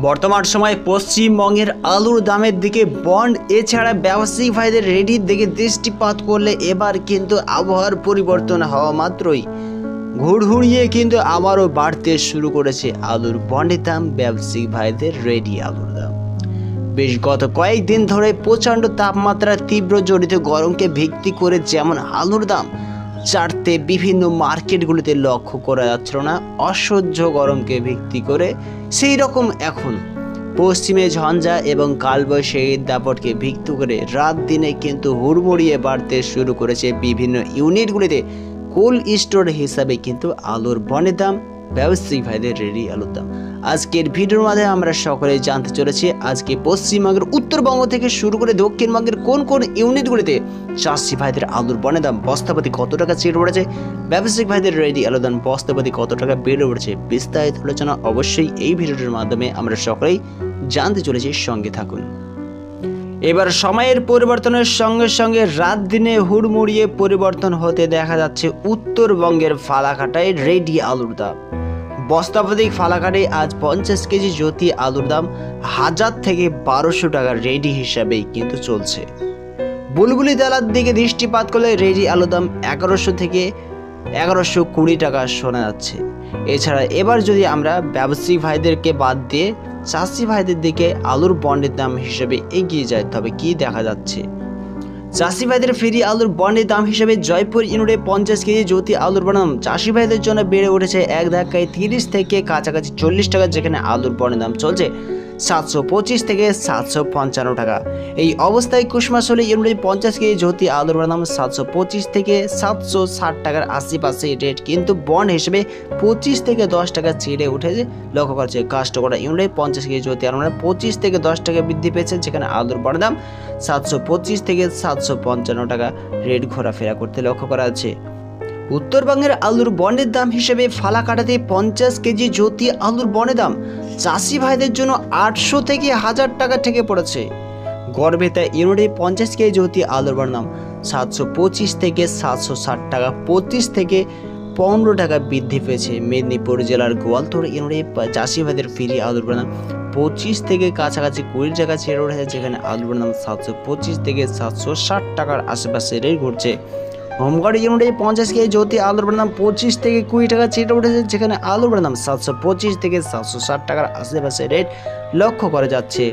বর্তমান সময়ে পশ্চিমবঙ্গের আলুর দামের দিকে বন্ড এছাড়া ব্যবসায়িক ভাইদের রেডির দিকে দৃষ্টিপাত করলে এবার কিন্তু আবহাওয়ার পরিবর্তন হওয়া মাত্রই ঘুরঘুরিয়ে কিন্তু আবারও বাড়তে শুরু করেছে আলুর বন্ডের দাম, ব্যবসায়িক ভাইদের রেডি আলুর দাম। বেশ গত কয়েকদিন ধরে প্রচণ্ড তাপমাত্রা তীব্র জড়িত গরমকে ভিত্তি করে যেমন আলুর দাম চারতে বিভিন্ন মার্কেটগুলিতে লক্ষ্য করা যাচ্ছিল না, অসহ্য গরমকে ভিত্তি করে সেই রকম এখন পশ্চিমে ঝঞ্ঝা এবং কালবৈশাখীর দাপটকে ভিত্তি করে রাত দিনে কিন্তু হুড়মুড়িয়ে বাড়তে শুরু করেছে বিভিন্ন ইউনিটগুলিতে কোল্ড স্টোর হিসাবে কিন্তু আলুর বন্ডের দাম, ব্যবসায়িক ভাইদের রেডি আলুর দাম। আজকের ভিডিওর মাধ্যমে আমরা সকলে জানতে চলেছি আজকে পশ্চিমবঙ্গের উত্তরবঙ্গ থেকে শুরু করে দক্ষিণবঙ্গের কোন কোন ইউনিটগুলিতে চাষি ভাইদের আলুর বন্ডের দাম বস্তাপতি কত টাকা চেয়ে পড়েছে, ব্যবসায়িক ভাইদের রেডি আলুর দাম বস্তাপতি কত টাকা বেড়ে উঠেছে, বিস্তারিত আলোচনা অবশ্যই এই ভিডিওটির মাধ্যমে আমরা সকলেই জানতে চলেছি, সঙ্গে থাকুন। এবার সময়ের পরিবর্তনের সঙ্গে সঙ্গে রাত দিনে হুড়মুড়িয়ে পরিবর্তন হতে দেখা যাচ্ছে উত্তরবঙ্গের ফালাকাটায় রেডি আলুর দাম। বস্তাপতি ফালাকাটে আজ 50 কেজি জ্যোতি আলুর দাম 1000 থেকে 1200 টাকা রেডি হিসাবেই কিন্তু চলছে। বুলবুলি দালার দিকে দৃষ্টিপাত করলে রেডি আলুর দাম 1100 থেকে 1120 টাকা শোনা যাচ্ছে। এছাড়া এবার যদি আমরা ব্যবসায়িক ভাইদেরকে বাদ দিয়ে চাষি ভাইদের দিকে আলুর বন্ডের দাম হিসেবে এগিয়ে যায়, তবে কি দেখা যাচ্ছে? চাষি ভাইদের ফেরি আলুর বন্ডের দাম হিসেবে জয়পুর ইউনিটে 50 কেজি জ্যোতি আলুর দাম চাষি ভাইদের জন্য বেড়ে উঠেছে এক ধাক্কায় 30 থেকে কাছাকাছি 40 টাকা, যেখানে আলুর বন্ডের দাম চলছে 725 থেকে 755 টাকা। এই অবস্থায় কুসমাশলী ইউনিটে 50 কেজি জ্যোতি আলুর দাম 725 থেকে 760 টাকার আশেপাশে রেট, কিন্তু বন্ড হিসেবে 25 থেকে 10 টাকা ছেড়ে উঠেছে লক্ষ্য করছে। কাস্টকোড়া ইউনিটে 50 কেজি জ্যোতি আলুর দাম 25 থেকে 10 টাকা বৃদ্ধি পেয়েছে, যেখানে আলুর বন্ডের দাম 725 থেকে 755 টাকা রেট ঘোরাফেরা করতে লক্ষ্য করা যাচ্ছে। উত্তরবঙ্গের আলুর বন্ডের দাম হিসেবে ফালাকাটাতে 50 কেজি জ্যোতি আলুর বন্ডের দাম চাষি ভাইদের জন্য 800 থেকে 1000 টাকা থেকে পড়েছে। গড়বেতা ইউনিটে 50 কেজি জ্যোতি আলুর বন্ডের দাম 725 থেকে 760 টাকা, 25 থেকে 15 টাকা বৃদ্ধি পেয়েছে। মেদিনীপুর জেলার গোয়ালতোড় ইউনিটে চাষি ভাইদের ফ্রি আলুর বন্ডের দাম 25 থেকে কাছাকাছি 20 টাকা ছেড়ে উঠেছে, যেখানে আলুর দাম 725 থেকে 760 টাকার আশেপাশে রেট ঘুরছে। হোমগার্ড ইউনিটে 50 কেজি জ্যোতি আলুর দাম 25 থেকে 20 টাকা ছেড়ে উঠেছে, যেখানে আলুর দাম 725 থেকে 760 টাকার আশেপাশে রেট লক্ষ্য করা যাচ্ছে।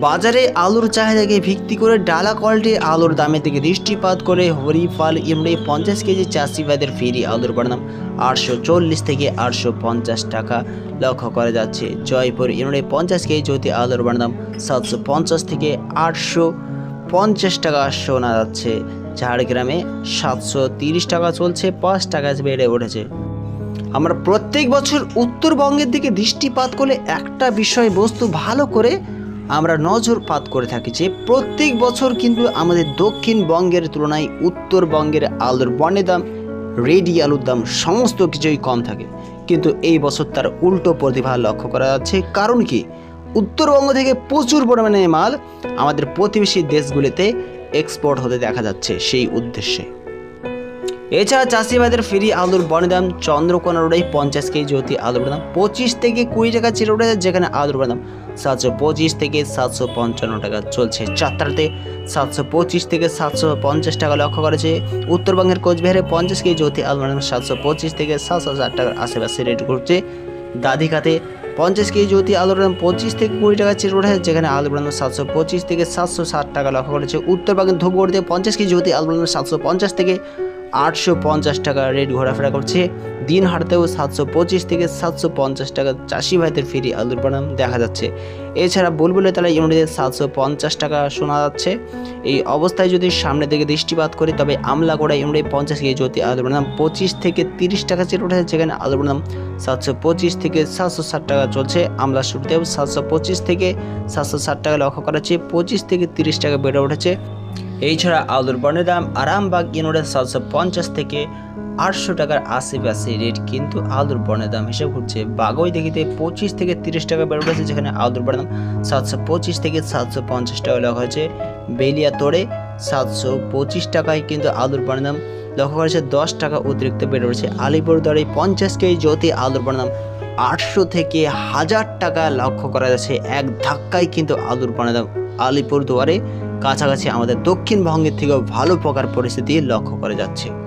বাজারে আলুর চাহিদাকে ভিত্তি করে ডালা কোয়ালিটির আলুর দামের দিকে দৃষ্টিপাত করে হরিপাল ইউনিটে 50 কেজি চাষি ভাইদের ফেরি আলুর দাম 840 থেকে 850 টাকা লক্ষ্য করা যাচ্ছে। জয়পুর ইউনিটে 50 কেজি জ্যোতি আলুর দাম 750 থেকে 850 টাকা শোনা যাচ্ছে। ঝাড়গ্রামে 730 টাকা চলছে, 5 টাকা বেড়ে উঠেছে। আমরা প্রত্যেক বছর উত্তরবঙ্গের দিকে দৃষ্টিপাত করলে একটা বিষয়বস্তু ভালো করে আমরা নজরপাত করে থাকি যে প্রত্যেক বছর কিন্তু আমাদের দক্ষিণবঙ্গের তুলনায় উত্তরবঙ্গের আলুর বন্ডের দাম, রেডি আলুর দাম সমস্ত কিছুই কম থাকে, কিন্তু এই বছর তার উল্টো প্রতিভা লক্ষ্য করা যাচ্ছে। কারণ কি? উত্তরবঙ্গ থেকে প্রচুর পরিমাণে মাল আমাদের প্রতিবেশী দেশগুলিতে এক্সপোর্ট হতে দেখা যাচ্ছে সেই উদ্দেশ্যে। এছাড়া চাষি ভাইদের ফ্রি আলুর বন্ডের দাম চন্দ্রকোনা রোডে 50 কেজি জ্যোতি আলুর দাম 25 থেকে 20 টাকা ছেড়ে উঠেছে, যেখানে আলুর দাম 725 থেকে 755 টাকা চলছে। চাত্রাতে 725 থেকে 750 টাকা লক্ষ্য করেছে। উত্তরবঙ্গের কোচবিহারে 50 কেজি জ্যোতি আলুর দাম 725 থেকে 760 টাকার আশেপাশে রেট ঘুরছে। দাদিকাতে 50 কেজি জ্যোতি আলুর দাম 25 থেকে 20 টাকা ছেড়ে উঠেছে, যেখানে আলুর দাম 725 থেকে 760 টাকা লক্ষ্য করেছে। উত্তরবঙ্গের ধূপগুড়িতে 50 কেজি জ্যোতি আলুর দাম 750 থেকে 850 টাকা রেট ঘোরাফেরা করছে। দিনহাটাতেও 725 থেকে 750 টাকা চাষি ভাইদের ফ্রি আলুর দাম দেখা যাচ্ছে। এছাড়া বুলবুলিতলা ইউনিটে 750 টাকা শোনা যাচ্ছে। এই অবস্থায় যদি সামনের দিকে দৃষ্টিপাত করি তবে আমলাগোড়া ইউনিটে 50 কেজি জ্যোতি আলুর দাম 25 থেকে 30 টাকা ছেড়ে উঠেছে, যেখানে আলুর দাম 725 থেকে 760 টাকা চলছে। আমলা শুরুতেও 725 থেকে 760 টাকা লক্ষ্য করা যাচ্ছে, 25 থেকে 30 টাকা বেড়ে উঠেছে। এছাড়া আলুর বন্ডের দাম আরামবাগ ইউনিটে 750 থেকে 800 টাকার আশেপাশে রেট, কিন্তু আলুর বন্ডের দাম হিসেবে ঘুরছে। বাগৈ দেখিতে 25 থেকে 30 টাকা বেড়ে উঠেছে, যেখানে আলুর বন্ডের দাম 725 থেকে 750 টাকা লক্ষ্য হয়েছে। বেলিয়াতোড়ে 725 টাকায় কিন্তু আলুর বন্ডের দাম লক্ষ্য করেছে 10 টাকা অতিরিক্ত বেড়ে উঠেছে। আলিপুরদুয়ারে 50 কেজি জ্যোতি আলুর দাম 800 থেকে 1000 টাকা লক্ষ্য করা যাচ্ছে। এক ধাক্কায় কিন্তু আলুর পণ্যের দাম আলিপুরদুয়ারে কাছাকাছি আমাদের দক্ষিণবঙ্গের থেকেও ভালো প্রকার পরিস্থিতি লক্ষ্য করা যাচ্ছে।